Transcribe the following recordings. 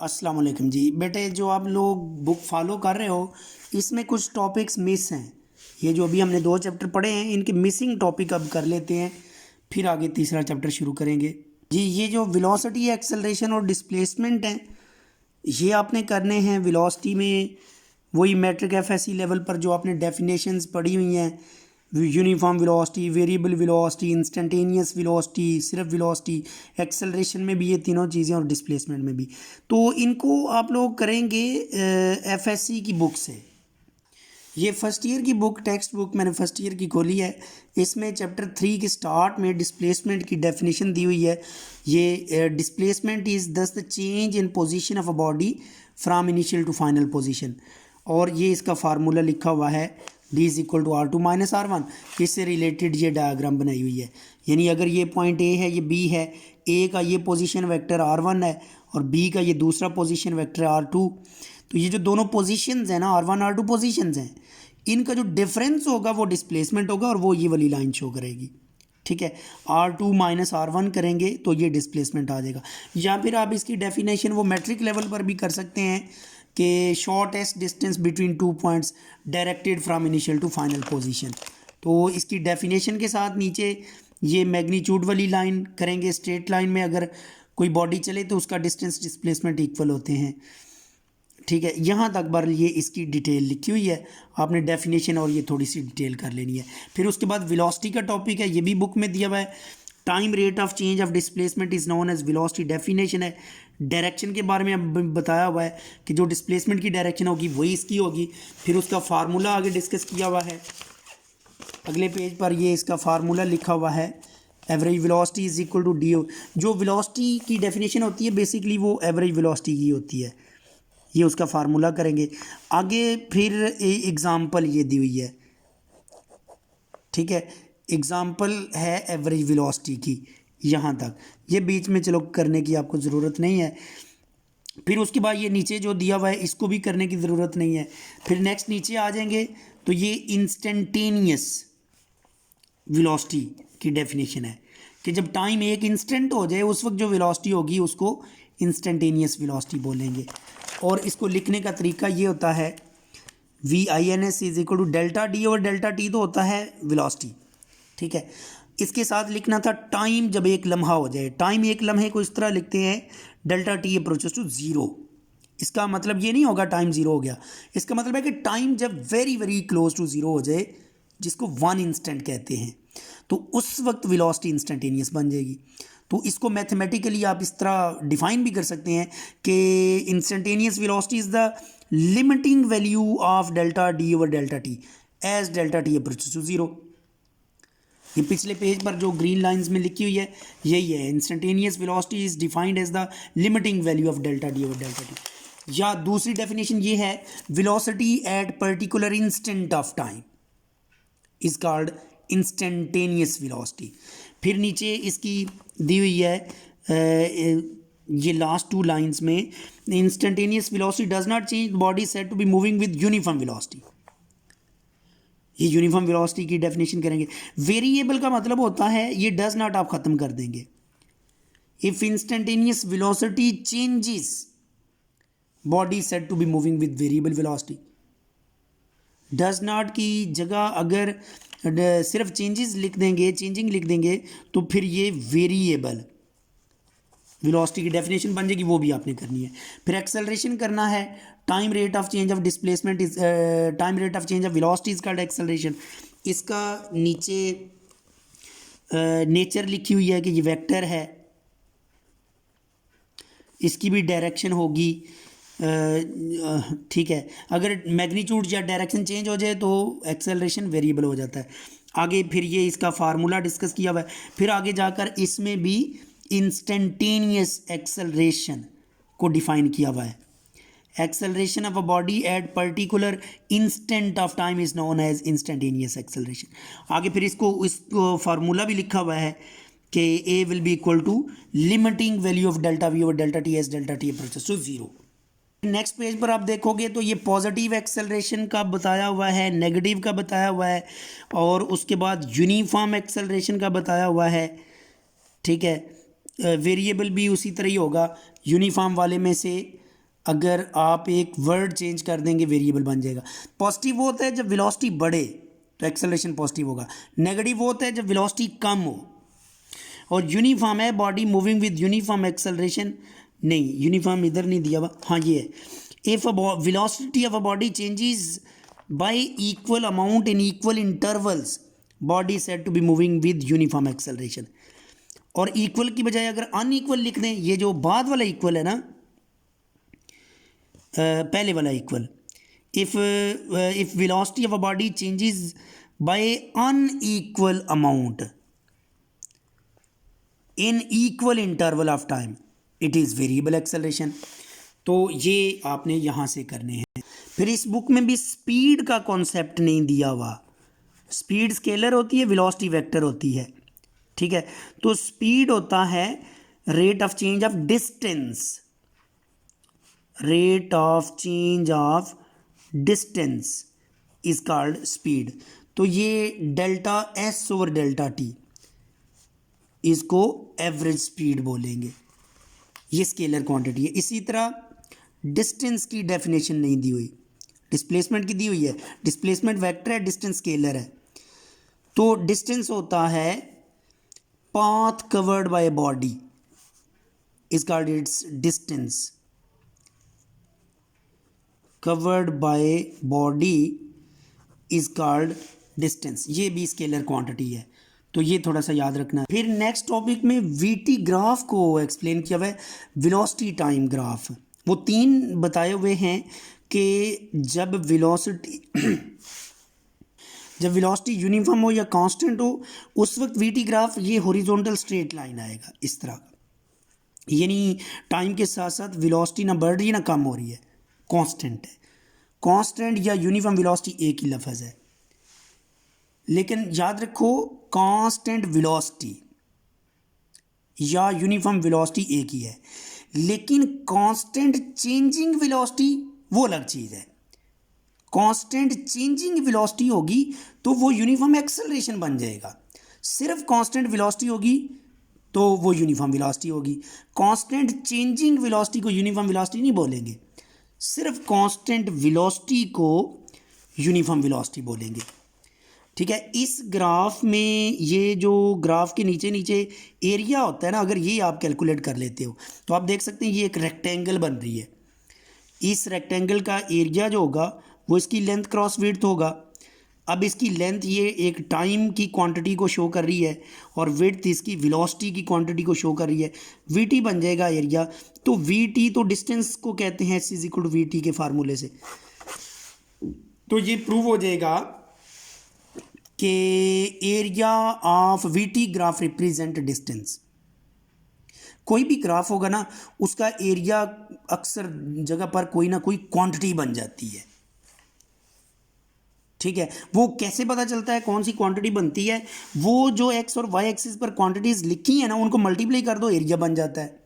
अस्सलाम वालेकुम जी। बेटे, जो आप लोग बुक फॉलो कर रहे हो इसमें कुछ टॉपिक्स मिस हैं। ये जो अभी हमने 2 चैप्टर पढ़े हैं इनके मिसिंग टॉपिक अब कर लेते हैं, फिर आगे तीसरा चैप्टर शुरू करेंगे जी। ये जो वेलोसिटी, एक्सेलरेशन और डिस्प्लेसमेंट हैं ये आपने करने हैं वेलोसिटी में। वही मैट्रिक एफएससी लेवल पर जो आपने डेफिनेशंस पढ़ी हुई हैं, uniform velocity, variable velocity, instantaneous velocity, सिर्फ वेलोसिटी, एक्सेलरेशन में भी ये तीनों चीज़ें और डिस्प्लेसमेंट में भी। तो इनको आप लोग करेंगे एफएससी की बुक से। ये फर्स्ट ईयर की बुक, टेक्स्ट बुक मैंने फर्स्ट ईयर की खोली है। इसमें चैप्टर 3 के स्टार्ट में डिस्प्लेसमेंट की डेफिनेशन दी हुई है। ये displacement is thus the change in position of a body from initial to final position. और ये इसका फार्मूला लिखा हुआ है d is equal to R2 minus R1। इससे रिलेटेड ये डायग्राम बनाई हुई है। यानी अगर ये पॉइंट A है, ये B है, A का ये पोजीशन वेक्टर R1 है और B का ये दूसरा पोजीशन वेक्टर R2। तो ये जो दोनों पोजीशंस हैं ना, R1 R2 पोजीशंस हैं, इनका जो डिफरेंस होगा वो डिस्प्लेसमेंट होगा और वो ये वाली लाइन शो करेगी। ठीक है, R2 माइनस R1 करेंगे तो ये डिस्प्लेसमेंट आ जाएगा। या फिर आप इसकी डेफिनेशन वो मैट्रिक लेवल पर भी कर सकते हैं कि shortest distance between 2 points directed from initial to final position. तो इसकी डेफिनेशन के साथ नीचे ये मैग्नीट्यूड वाली लाइन करेंगे। स्ट्रेट लाइन में अगर कोई बॉडी चले तो उसका डिस्टेंस डिस्प्लेसमेंट इक्वल होते हैं। ठीक है, यहाँ तक बार ये इसकी डिटेल लिखी हुई है, आपने डेफिनेशन और ये थोड़ी सी डिटेल कर लेनी है। फिर उसके बाद वेलोसिटी का टॉपिक है, ये भी बुक में दिया हुआ है। Time rate of change of displacement is known as velocity. Definition है। डायरेक्शन के बारे में अब बताया हुआ है कि जो डिस्प्लेसमेंट की डायरेक्शन होगी वही इसकी होगी। फिर उसका फार्मूला आगे डिस्कस किया हुआ है। अगले पेज पर ये इसका फार्मूला लिखा हुआ है, average velocity is equal to d. जो वेलोसिटी की डेफिनेशन होती है बेसिकली वो एवरेज वेलोसिटी की होती है। ये उसका फार्मूला करेंगे आगे। फिर एग्ज़ाम्पल ये दी हुई है। ठीक है, एग्ज़ाम्पल है एवरेज वेलोसिटी की, यहाँ तक। ये बीच में चलो करने की आपको ज़रूरत नहीं है। फिर उसके बाद ये नीचे जो दिया हुआ है इसको भी करने की ज़रूरत नहीं है। फिर नेक्स्ट नीचे आ जाएंगे तो ये इंस्टेंटेनियस वेलोसिटी की डेफिनेशन है कि जब टाइम एक इंस्टेंट हो जाए उस वक्त जो वेलोसिटी होगी उसको इंस्टेंटेनियस वेलोसिटी बोलेंगे। और इसको लिखने का तरीका ये होता है VINS is equal to delta d और डेल्टा टी तो होता है वेलोसिटी। ठीक है, इसके साथ लिखना था टाइम जब एक लम्हा हो जाए। टाइम एक लम्हे को इस तरह लिखते हैं delta t approaches to zero. इसका मतलब ये नहीं होगा टाइम ज़ीरो हो गया, इसका मतलब है कि टाइम जब very very close to zero हो जाए, जिसको 1 इंस्टेंट कहते हैं, तो उस वक्त वेलोसिटी इंस्टेंटेनियस बन जाएगी। तो इसको मैथमेटिकली आप इस तरह डिफाइन भी कर सकते हैं कि instantaneous velocity is the limiting value of delta d over delta t as delta t approaches to zero. ये पिछले पेज पर जो ग्रीन लाइंस में लिखी हुई है यही है। Instantaneous velocity is defined as the limiting value of delta d over delta t. या दूसरी डेफिनेशन ये है, velocity at particular instant of time is called instantaneous velocity. फिर नीचे इसकी दी हुई है ये लास्ट 2 लाइंस में, instantaneous velocity does not change, body said to be moving with uniform velocity. ये यूनिफॉर्म वेलोसिटी की डेफिनेशन करेंगे। वेरिएबल का मतलब होता है ये डज नॉट आप ख़त्म कर देंगे। If instantaneous velocity changes, body said to be moving with variable velocity. Does not की जगह अगर सिर्फ चेंजेस लिख देंगे, चेंजिंग लिख देंगे, तो फिर ये वेरिएबल वेलोसिटी की डेफिनेशन बन जाएगी, वो भी आपने करनी है। फिर एक्सेलरेशन करना है। Time rate of change of displacement is time rate of change of velocity is called acceleration. इसका नीचे नेचर लिखी हुई है कि ये वेक्टर है, इसकी भी डायरेक्शन होगी। ठीक है, अगर मैग्नीट्यूड या डायरेक्शन चेंज हो जाए तो एक्सेलरेशन वेरिएबल हो जाता है। आगे फिर ये इसका फार्मूला डिस्कस किया हुआ है। फिर आगे जाकर इसमें भी इंस्टेंटेनियस एक्सेलरेशन को डिफाइन किया हुआ है। Acceleration of a body at particular instant of time is known as instantaneous acceleration. आगे फिर इसको फार्मूला भी लिखा हुआ है कि A will be equal to limiting value of delta V over delta t as delta t approaches to zero. Next page पर आप देखोगे तो ये पॉजिटिव एक्सेलरेशन का बताया हुआ है, नेगेटिव का बताया हुआ है, और उसके बाद यूनिफॉर्म एक्सेलरेशन का बताया हुआ है। ठीक है, वेरिएबल भी उसी तरह ही होगा। यूनिफॉर्म वाले में से अगर आप एक वर्ड चेंज कर देंगे वेरिएबल बन जाएगा। पॉजिटिव वो होता है जब वेलोसिटी बढ़े तो एक्सेलरेशन पॉजिटिव होगा, नेगेटिव वो होता है जब वेलोसिटी कम हो। और यूनिफॉर्म है body moving with uniform acceleration, नहीं यूनिफॉर्म इधर नहीं दिया हुआ, हाँ ये है। If velocity of a body changes by equal amount in equal intervals body said to be moving with uniform acceleration. और इक्वल की बजाय अगर अनइक्वल लिख दें, ये जो बाद वाला इक्वल है ना, पहले वाला equal, if velocity of a body changes bye unequal amount in equal interval of time it is variable acceleration. तो ये आपने यहाँ से करने हैं। फिर इस बुक में भी स्पीड का कॉन्सेप्ट नहीं दिया हुआ। स्पीड स्केलर होती है, वेलोसिटी वेक्टर होती है, ठीक है। तो स्पीड होता है rate of change of distance, rate of change of distance is called speed. तो ये delta S over delta T, इसको एवरेज स्पीड बोलेंगे, ये स्केलर क्वांटिटी है। इसी तरह डिस्टेंस की डेफिनेशन नहीं दी हुई, डिस्प्लेसमेंट की दी हुई है, डिस्प्लेसमेंट वेक्टर है, डिस्टेंस स्केलर है। तो डिस्टेंस होता है path covered by body is called its distance, covered by body is called distance, ये भी स्केलर क्वांटिटी है। तो ये थोड़ा सा याद रखना है। फिर नेक्स्ट टॉपिक में वीटी ग्राफ को एक्सप्लेन किया हुआ है, वेलोसिटी टाइम ग्राफ। वो 3 बताए हुए हैं कि जब वेलोसिटी यूनिफॉर्म हो या कांस्टेंट हो उस वक्त वीटी ग्राफ ये हॉरिजॉन्टल स्ट्रेट लाइन आएगा इस तरह का, यानी टाइम के साथ साथ वेलोसिटी ना बढ़ रही है ना कम हो रही है, कांस्टेंट है। कांस्टेंट या यूनिफॉर्म वेलोसिटी एक ही लफ्ज़ है, लेकिन याद रखो कांस्टेंट वेलोसिटी या यूनिफॉर्म वेलोसिटी एक ही है, लेकिन कांस्टेंट चेंजिंग वेलोसिटी वो अलग चीज़ है। कांस्टेंट चेंजिंग वेलोसिटी होगी तो वो यूनिफॉर्म एक्सेलरेशन बन जाएगा। सिर्फ कांस्टेंट वेलोसिटी होगी तो वो यूनिफॉर्म वेलोसिटी होगी। कांस्टेंट चेंजिंग वेलोसिटी को यूनिफॉर्म वेलोसिटी नहीं बोलेंगे, सिर्फ कांस्टेंट वेलोसिटी को यूनिफॉर्म वेलोसिटी बोलेंगे, ठीक है। इस ग्राफ में ये जो ग्राफ के नीचे नीचे एरिया होता है ना, अगर ये आप कैलकुलेट कर लेते हो तो आप देख सकते हैं ये एक रेक्टेंगल बन रही है। इस रेक्टेंगल का एरिया जो होगा वो इसकी लेंथ क्रॉस विड्थ होगा। अब इसकी लेंथ ये एक टाइम की क्वांटिटी को शो कर रही है और विड्थ इसकी वेलोसिटी की क्वांटिटी को शो कर रही है, वीटी बन जाएगा एरिया। तो वीटी तो डिस्टेंस को कहते हैं s is equal to v t के फार्मूले से। तो ये प्रूव हो जाएगा कि area of v t graph represent distance. कोई भी ग्राफ होगा ना उसका एरिया अक्सर जगह पर कोई ना कोई क्वांटिटी बन जाती है, ठीक है। वो कैसे पता चलता है कौन सी क्वांटिटी बनती है? वो जो एक्स और वाई एक्सिस पर क्वांटिटीज लिखी है ना उनको मल्टीप्लाई कर दो, एरिया बन जाता है।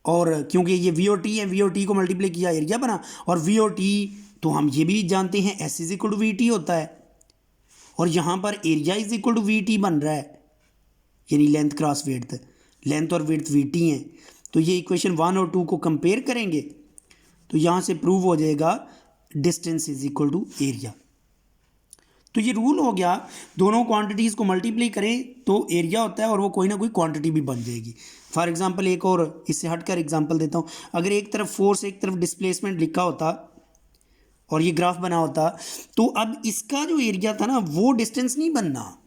और क्योंकि ये वी ओ टी है, वी ओ टी को मल्टीप्लाई किया एरिया बना, और वी ओ टी तो हम ये भी जानते हैं s is equal to v t होता है, और यहाँ पर area is equal to v t बन रहा है, यानी लेंथ क्रॉस विड्थ, लेंथ और विड्थ वी टी हैं। तो ये इक्वेशन 1 और 2 को कंपेयर करेंगे तो यहाँ से प्रूव हो जाएगा distance is equal to area. तो ये रूल हो गया, दोनों क्वांटिटीज़ को मल्टीप्लाई करें तो एरिया होता है और वो कोई ना कोई क्वांटिटी भी बन जाएगी। फॉर एग्जांपल एक और इससे हटकर एग्जांपल देता हूँ, अगर एक तरफ फोर्स एक तरफ डिस्प्लेसमेंट लिखा होता और ये ग्राफ बना होता तो अब इसका जो एरिया था ना वो डिस्टेंस नहीं बनना,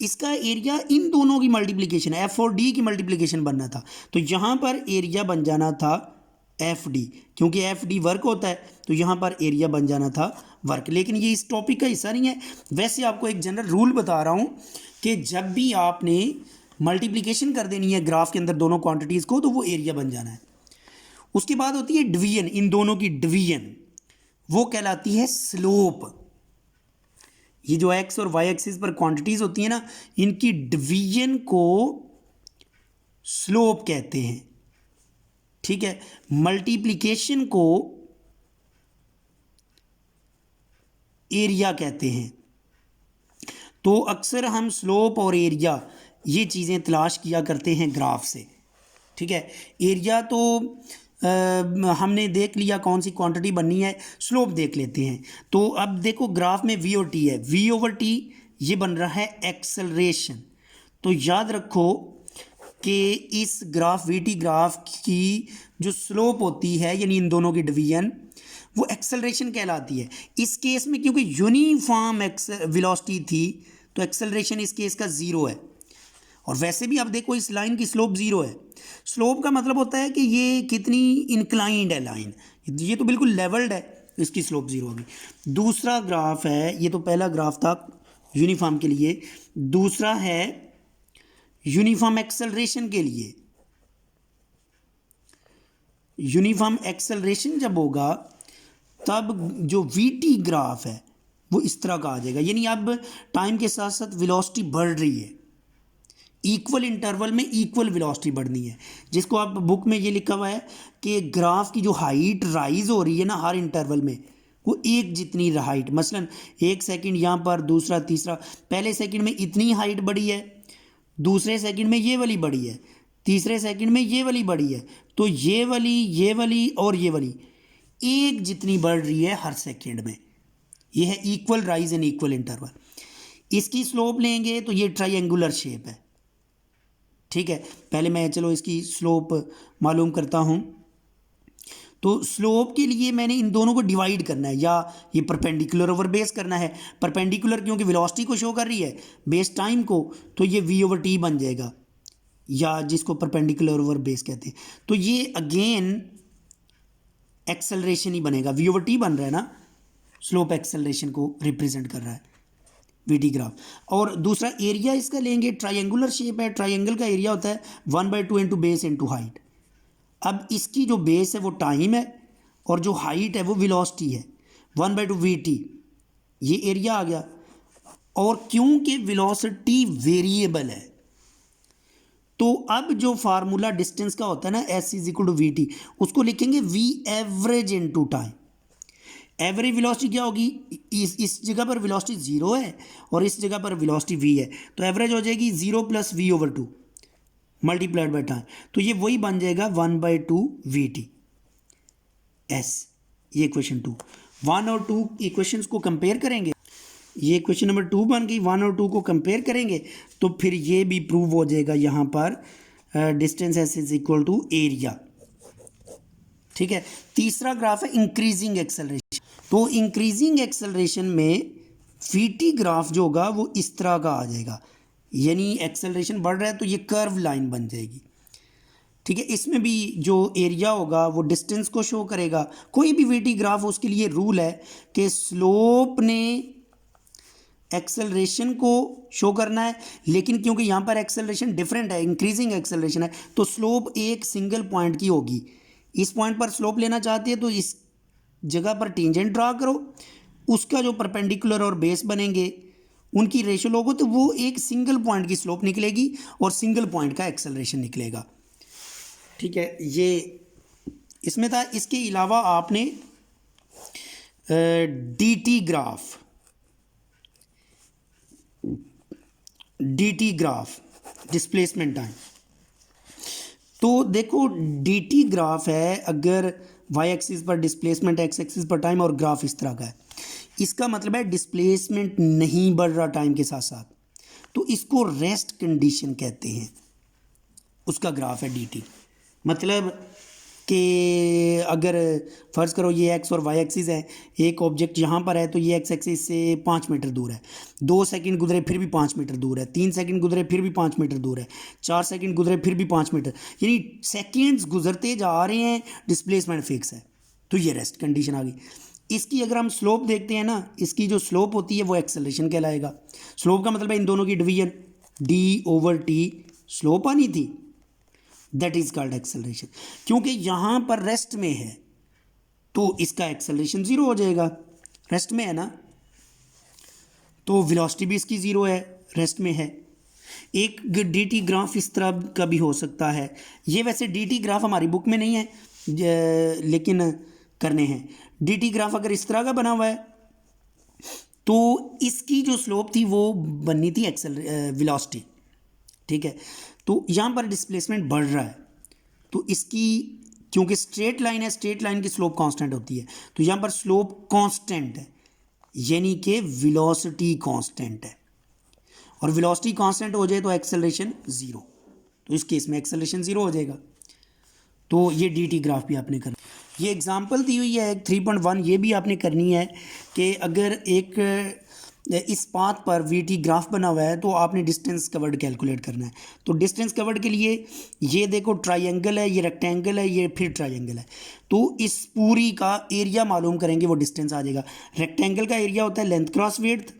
इसका एरिया इन दोनों की मल्टीप्लिकेशन एफ और डी की मल्टीप्लिकेशन बनना था। तो यहाँ पर एरिया बन जाना था एफ डी, क्योंकि एफ डी वर्क होता है तो यहाँ पर एरिया बन जाना था वर्क। लेकिन ये इस टॉपिक का हिस्सा नहीं है, वैसे आपको एक जनरल रूल बता रहा हूँ कि जब भी आपने मल्टीप्लिकेशन कर देनी है ग्राफ के अंदर दोनों क्वांटिटीज़ को तो वो एरिया बन जाना है। उसके बाद होती है डिवीजन, इन दोनों की डिवीजन, वो कहलाती है स्लोप। ये जो एक्स और वाई एक्सिस पर क्वांटिटीज़ होती हैं ना इनकी डिवीजन को स्लोप कहते हैं, ठीक है। मल्टीप्लिकेशन को एरिया कहते हैं। तो अक्सर हम स्लोप और एरिया ये चीज़ें तलाश किया करते हैं ग्राफ से, ठीक है। एरिया तो हमने देख लिया कौन सी क्वांटिटी बननी है, स्लोप देख लेते हैं। तो अब देखो ग्राफ में v और t है, v ओवर t ये बन रहा है एक्सेलरेशन। तो याद रखो कि इस ग्राफ वी टी ग्राफ की जो स्लोप होती है यानी इन दोनों की डिवीजन वो एक्सेलरेशन कहलाती है। इस केस में क्योंकि यूनिफॉर्म वेलोसिटी थी तो एक्सेलरेशन इस केस का ज़ीरो है। और वैसे भी अब देखो इस लाइन की स्लोप ज़ीरो है। स्लोप का मतलब होता है कि ये कितनी इंक्लाइंड है लाइन, ये तो बिल्कुल लेवल्ड है, इसकी स्लोप ज़ीरो होगी। दूसरा ग्राफ है, ये तो पहला ग्राफ था यूनिफॉर्म के लिए, दूसरा है यूनिफॉर्म एक्सेलरेशन के लिए। यूनिफॉर्म एक्सेलरेशन जब होगा तब जो वी टी ग्राफ है वो इस तरह का आ जाएगा, यानी अब टाइम के साथ साथ वेलोसिटी बढ़ रही है, इक्वल इंटरवल में इक्वल वेलोसिटी बढ़नी है। जिसको आप बुक में ये लिखा हुआ है कि ग्राफ की जो हाइट राइज हो रही है ना हर इंटरवल में वो एक जितनी हाइट, मसलन 1 सेकंड यहाँ पर, दूसरा तीसरा, पहले सेकंड में इतनी हाइट बढ़ी है, दूसरे सेकंड में ये वाली बढ़ी है, तीसरे सेकंड में ये वाली बढ़ी है, तो ये वाली और ये वाली एक जितनी बढ़ रही है हर सेकंड में। ये है equal rise in equal interval. इसकी स्लोप लेंगे तो ये ट्रायंगुलर शेप है, ठीक है। पहले मैं चलो इसकी स्लोप मालूम करता हूँ। तो स्लोप के लिए मैंने इन दोनों को डिवाइड करना है, या ये परपेंडिकुलर ओवर बेस करना है। परपेंडिकुलर क्योंकि वेलोसिटी को शो कर रही है, बेस टाइम को, तो ये v ओवर टी बन जाएगा, या जिसको परपेंडिकुलर ओवर बेस कहते हैं। तो ये अगेन एक्सेलरेशन ही बनेगा, v ओवर टी बन रहा है ना, स्लोप एक्सेलरेशन को रिप्रेजेंट कर रहा है वी टी ग्राफ। और दूसरा एरिया इसका लेंगे, ट्रायंगुलर शेप है, ट्रायंगल का एरिया होता है 1/2 इंटू बेस इंटू हाइट। अब इसकी जो बेस है वो टाइम है और जो हाइट है वो वेलोसिटी है, 1/2 वी टी, ये एरिया आ गया। और क्योंकि वेलोसिटी वेरिएबल है तो अब जो फार्मूला डिस्टेंस का होता है ना s is equal to v t, उसको लिखेंगे v average into time. Average velocity क्या होगी, इस जगह पर वेलोसिटी ज़ीरो है और इस जगह पर वेलोसिटी v है, तो एवरेज हो जाएगी 0 + v over 2 multiplied by time. तो ये वही बन जाएगा 1/2 वी टी एस। ये इक्वेशन 2, 1 और 2 इक्वेशंस को कंपेयर करेंगे, ये इक्वेशन नंबर 2 बन गई। 1 और 2 को कंपेयर करेंगे तो फिर ये भी प्रूव हो जाएगा यहाँ पर distance S is equal to area, ठीक है। तीसरा ग्राफ है इंक्रीजिंग एक्सेलरेशन। तो इंक्रीजिंग एक्सेलरेशन में वी टी ग्राफ जो होगा वो इस तरह का आ जाएगा, यानी एक्सेलरेशन बढ़ रहा है तो ये कर्व लाइन बन जाएगी, ठीक है। इसमें भी जो एरिया होगा वो डिस्टेंस को शो करेगा। कोई भी वी टी ग्राफ उसके लिए रूल है कि स्लोप ने एक्सेलरेशन को शो करना है, लेकिन क्योंकि यहाँ पर एक्सेलरेशन डिफरेंट है, इंक्रीजिंग एक्सेलरेशन है, तो स्लोप एक सिंगल पॉइंट की होगी। इस पॉइंट पर स्लोप लेना चाहती है तो इस जगह पर टेंजेंट ड्रा करो, उसका जो परपेंडिकुलर और बेस बनेंगे उनकी रेशो लोगो तो वो एक सिंगल पॉइंट की स्लोप निकलेगी और सिंगल पॉइंट का एक्सेलरेशन निकलेगा, ठीक है। ये इसमें था। इसके अलावा आपने D T graph displacement time. तो देखो डी टी ग्राफ है, अगर वाई एक्सिस पर डिस्प्लेसमेंट, एक्स एक्सिस पर टाइम, और ग्राफ इस तरह का है, इसका मतलब है डिस्प्लेसमेंट नहीं बढ़ रहा टाइम के साथ साथ, तो इसको रेस्ट कंडीशन कहते हैं। उसका ग्राफ है डी टी। मतलब कि अगर फ़र्ज़ करो ये एक्स और वाई एक्सिस है, एक ऑब्जेक्ट यहाँ पर है तो ये एक्स एक्सिस से 5 मीटर दूर है, 2 सेकंड गुजरे फिर भी 5 मीटर दूर है, 3 सेकंड गुजरे फिर भी 5 मीटर दूर है, 4 सेकंड गुजरे फिर भी 5 मीटर, यानी सेकंड्स गुजरते जा रहे हैं, डिस्प्लेसमेंट फिक्स है, तो ये रेस्ट कंडीशन आ गई। इसकी अगर हम स्लोप देखते हैं ना, इसकी जो स्लोप होती है वो एक्सेलरेशन कहलाएगा। स्लोप का मतलब है इन दोनों की division, D over T slope आनी थी, दैट इज कॉल्ड एक्सेलरेशन। क्योंकि यहाँ पर रेस्ट में है तो इसका एक्सेलरेशन ज़ीरो हो जाएगा, रेस्ट में है ना, तो वेलोसिटी भी इसकी ज़ीरो है, रेस्ट में है। एक डी टी ग्राफ इस तरह का भी हो सकता है। ये वैसे डी टी ग्राफ हमारी बुक में नहीं है, लेकिन करने हैं। डी टी ग्राफ अगर इस तरह का बना हुआ है तो इसकी जो स्लोप थी वो बननी थी वेलोसिटी, ठीक है। तो यहाँ पर डिस्प्लेसमेंट बढ़ रहा है तो इसकी क्योंकि स्ट्रेट लाइन है, स्ट्रेट लाइन की स्लोप कांस्टेंट होती है, तो यहाँ पर स्लोप कांस्टेंट है, यानी कि वेलोसिटी कांस्टेंट है, और वेलोसिटी कांस्टेंट हो जाए तो एक्सेलरेशन ज़ीरो, तो इस केस में एक्सेलरेशन ज़ीरो हो जाएगा। तो ये डी टी ग्राफ भी आपने करना। ये एग्जांपल दी हुई है 3.1, ये भी आपने करनी है कि अगर एक इस पाथ पर वी टी ग्राफ बना हुआ है तो आपने डिस्टेंस कवर्ड कैलकुलेट करना है। तो डिस्टेंस कवर्ड के लिए ये देखो ट्रायंगल है, ये रेक्टेंगल है, ये फिर ट्रायंगल है, तो इस पूरी का एरिया मालूम करेंगे, वो डिस्टेंस आ जाएगा। रेक्टेंगल का एरिया होता है लेंथ क्रॉस विड्थ,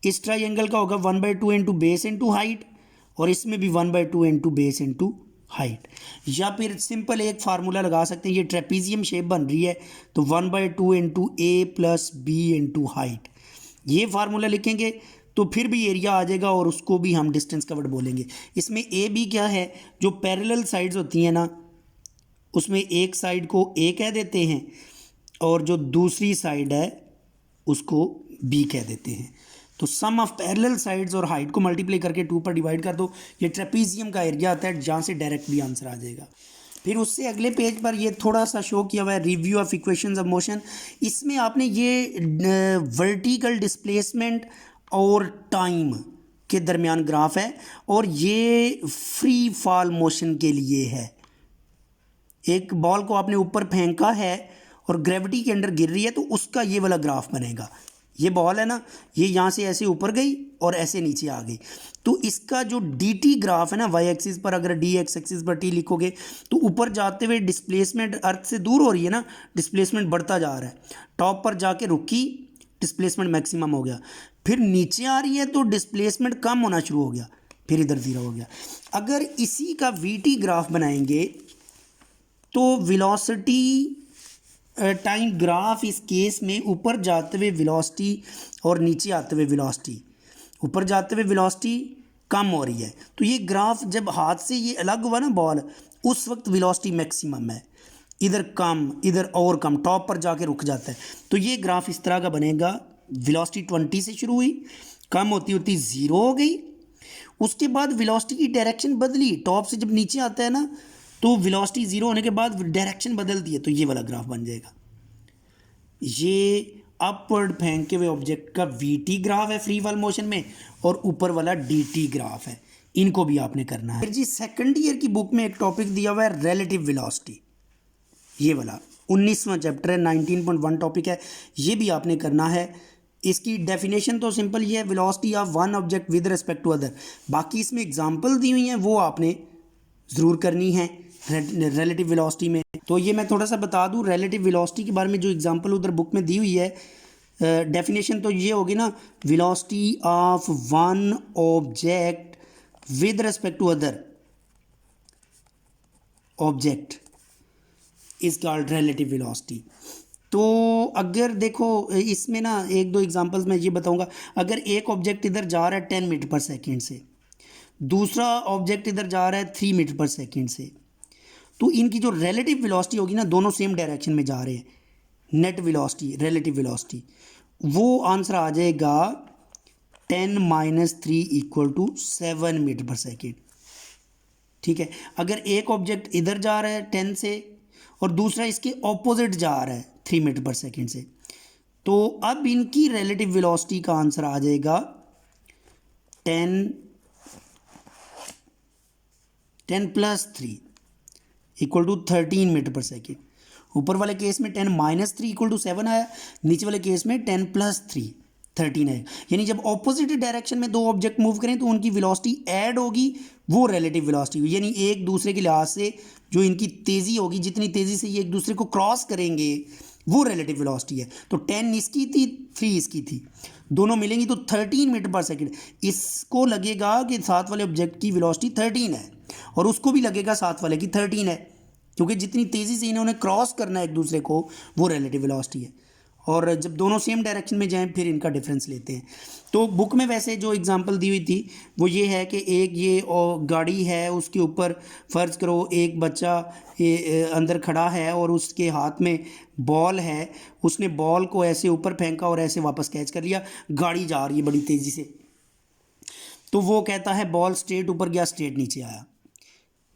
इस ट्रायंगल का होगा 1/2 इंटू बेस इंटू हाइट, और इसमें भी 1/2 इंटू बेस इंटू हाइट। या फिर सिंपल एक फार्मूला लगा सकते हैं, ये ट्रेपीजियम शेप बन रही है तो 1/2 इंटू ए प्लस बी इंटू हाइट, ये फार्मूला लिखेंगे तो फिर भी एरिया आ जाएगा, और उसको भी हम डिस्टेंस कवर्ड बोलेंगे। इसमें ए बी क्या है, जो पैरेलल साइड्स होती हैं ना, उसमें एक साइड को ए कह देते हैं और जो दूसरी साइड है उसको बी कह देते हैं। तो सम ऑफ पैरेलल साइड्स और हाइट को मल्टीप्लाई करके 2 पर डिवाइड कर दो, ये ट्रेपीजियम का एरिया आता है, जहाँ से डायरेक्ट भी आंसर आ जाएगा। फिर उससे अगले पेज पर ये थोड़ा सा शो किया हुआ है review of equations of motion. इसमें आपने ये वर्टिकल डिस्प्लेसमेंट और टाइम के दरमियान ग्राफ है, और ये फ्री फॉल मोशन के लिए है। एक बॉल को आपने ऊपर फेंका है और ग्रेविटी के अंडर गिर रही है, तो उसका ये वाला ग्राफ बनेगा। ये बॉल है ना, ये यहाँ से ऐसे ऊपर गई और ऐसे नीचे आ गई, तो इसका जो डी टी ग्राफ है ना, वाई एक्सिस पर अगर डी एक्स एक्सिस पर टी लिखोगे तो ऊपर जाते हुए डिस्प्लेसमेंट अर्थ से दूर हो रही है ना, डिस्प्लेसमेंट बढ़ता जा रहा है, टॉप पर जाके रुकी, डिस्प्लेसमेंट मैक्सिमम हो गया, फिर नीचे आ रही है तो डिस्प्लेसमेंट कम होना शुरू हो गया, फिर इधर ज़ीरो हो गया। अगर इसी का वी टी ग्राफ बनाएंगे तो वेलोसिटी टाइम ग्राफ इस केस में ऊपर जाते हुए वेलोसिटी और नीचे आते हुए वेलोसिटी, ऊपर जाते हुए वेलोसिटी कम हो रही है, तो ये ग्राफ जब हाथ से ये अलग हुआ ना बॉल, उस वक्त वेलोसिटी मैक्सिमम है, इधर कम इधर और कम, टॉप पर जाके रुक जाता है। तो ये ग्राफ इस तरह का बनेगा, वेलोसिटी 20 से शुरू हुई, कम होती होती ज़ीरो हो गई, उसके बाद वेलोसिटी की डायरेक्शन बदली, टॉप से जब नीचे आता है ना तो वेलोसिटी ज़ीरो होने के बाद डायरेक्शन बदलती है, तो ये वाला ग्राफ बन जाएगा। ये अपवर्ड फेंके हुए ऑब्जेक्ट का वी टी ग्राफ है फ्री फॉल मोशन में, और ऊपर वाला डी टी ग्राफ है, इनको भी आपने करना है। फिर जी सेकंड ईयर की बुक में एक टॉपिक दिया हुआ है रिलेटिव वेलोसिटी, ये वाला 19वां चैप्टर है, 19.1 टॉपिक है, ये भी आपने करना है। इसकी डेफिनेशन तो सिंपल ये है, velocity of one object with respect to other. बाकी इसमें एग्जांपल दी हुई हैं, वो आपने ज़रूर करनी है रिलेटिव वेलोसिटी में। तो ये मैं थोड़ा सा बता दूं, रिलेटिव वेलोसिटी के बारे में जो एग्जांपल उधर बुक में दी हुई है, डेफिनेशन तो ये होगी ना, velocity of one object with respect to other object is called relative velocity. तो अगर देखो इसमें ना एक दो एग्जांपल्स मैं ये बताऊंगा, अगर एक ऑब्जेक्ट इधर जा रहा है 10 मीटर पर सेकेंड से, दूसरा ऑब्जेक्ट इधर जा रहा है 3 मीटर पर सेकेंड से, तो इनकी जो रिलेटिव वेलोसिटी होगी ना, दोनों सेम डायरेक्शन में जा रहे हैं, नेट वेलोसिटी रिलेटिव वेलोसिटी, वो आंसर आ जाएगा 10 - 3 = 7 मीटर पर सेकेंड। ठीक है, अगर एक ऑब्जेक्ट इधर जा रहा है 10 से और दूसरा इसके ऑपोजिट जा रहा है 3 मीटर पर सेकेंड से, तो अब इनकी रिलेटिव वेलोसिटी का आंसर आ जाएगा 10 + 3 = 13 मीटर पर सेकेंड। ऊपर वाले केस में 10 - 3 = 7 आया, नीचे वाले केस में 10 + 3 13 आएगा। यानी जब ऑपोजिट डायरेक्शन में दो ऑब्जेक्ट मूव करें तो उनकी वेलोसिटी ऐड होगी, वो रिलेटिव वेलोसिटी होगी, यानी एक दूसरे के लिहाज से जो इनकी तेज़ी होगी, जितनी तेज़ी से ये एक दूसरे को क्रॉस करेंगे, वो रिलेटिव वेलोसिटी है। तो 10 इसकी थी, 3 इसकी थी, दोनों मिलेंगी तो 13 मीटर पर सेकेंड। इसको लगेगा कि साथ वाले ऑब्जेक्ट की वेलोसिटी 13 है, और उसको भी लगेगा साथ वाले की 13 है, क्योंकि जितनी तेज़ी से इन्होंने क्रॉस करना है एक दूसरे को, वो रिलेटिव वेलोसिटी है। और जब दोनों सेम डायरेक्शन में जाएं फिर इनका डिफरेंस लेते हैं। तो बुक में वैसे जो एग्जांपल दी हुई थी वो ये है कि एक ये गाड़ी है, उसके ऊपर फ़र्ज़ करो एक बच्चा अंदर खड़ा है और उसके हाथ में बॉल है, उसने बॉल को ऐसे ऊपर फेंका और ऐसे वापस कैच कर लिया, गाड़ी जा रही है बड़ी तेज़ी से, तो वो कहता है बॉल स्ट्रेट ऊपर गया, स्ट्रेट नीचे आया।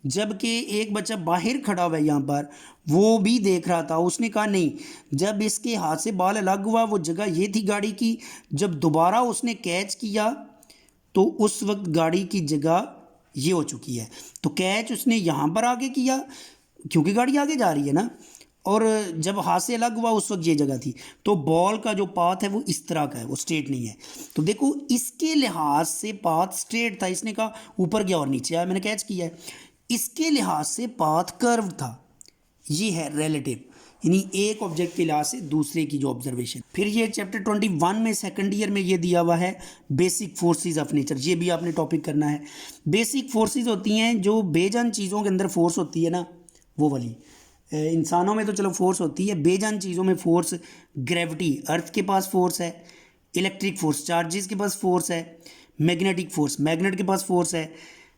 जबकि एक बच्चा बाहर खड़ा हुआ है यहाँ पर, वो भी देख रहा था। उसने कहा नहीं, जब इसके हाथ से बाल अलग हुआ वो जगह ये थी गाड़ी की, जब दोबारा उसने कैच किया तो उस वक्त गाड़ी की जगह ये हो चुकी है। तो कैच उसने यहाँ पर आगे किया क्योंकि गाड़ी आगे जा रही है ना, और जब हाथ से अलग हुआ उस वक्त ये जगह थी। तो बॉल का जो पाथ है वो इस तरह का है, वो स्ट्रेट नहीं है। तो देखो इसके लिहाज से पाथ स्ट्रेट था, इसने कहा ऊपर गया और नीचे आया, मैंने कैच किया है। इसके लिहाज से पाथ कर्व था। ये है रिलेटिव, यानी एक ऑब्जेक्ट के लिहाज से दूसरे की जो ऑब्जर्वेशन। फिर ये चैप्टर 21 में सेकंड ईयर में ये दिया हुआ है बेसिक फोर्सेस ऑफ नेचर। ये भी आपने टॉपिक करना है। बेसिक फोर्सेस होती हैं जो बेजान चीज़ों के अंदर फोर्स होती है ना, वो वाली। इंसानों में तो चलो फोर्स होती है, बेजान चीज़ों में फोर्स, ग्रेविटी, अर्थ के पास फोर्स है, इलेक्ट्रिक फोर्स, चार्जेस के पास फोर्स है, मैग्नेटिक फोर्स, मैग्नेट के पास फोर्स है,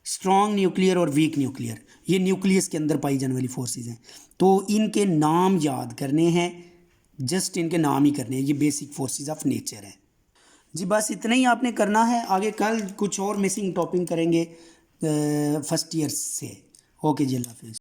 स्ट्रॉन्ग न्यूक्लियर और वीक न्यूक्लियर, ये न्यूक्लियस के अंदर पाई जाने वाली फोर्सेस हैं। तो इनके नाम याद करने हैं, जस्ट इनके नाम ही करने हैं। ये बेसिक फोर्सेस ऑफ नेचर है जी। बस इतना ही आपने करना है। आगे कल कुछ और मिसिंग टॉपिक करेंगे फर्स्ट ईयर से। ओके जी, अल्लाह हाफिज़।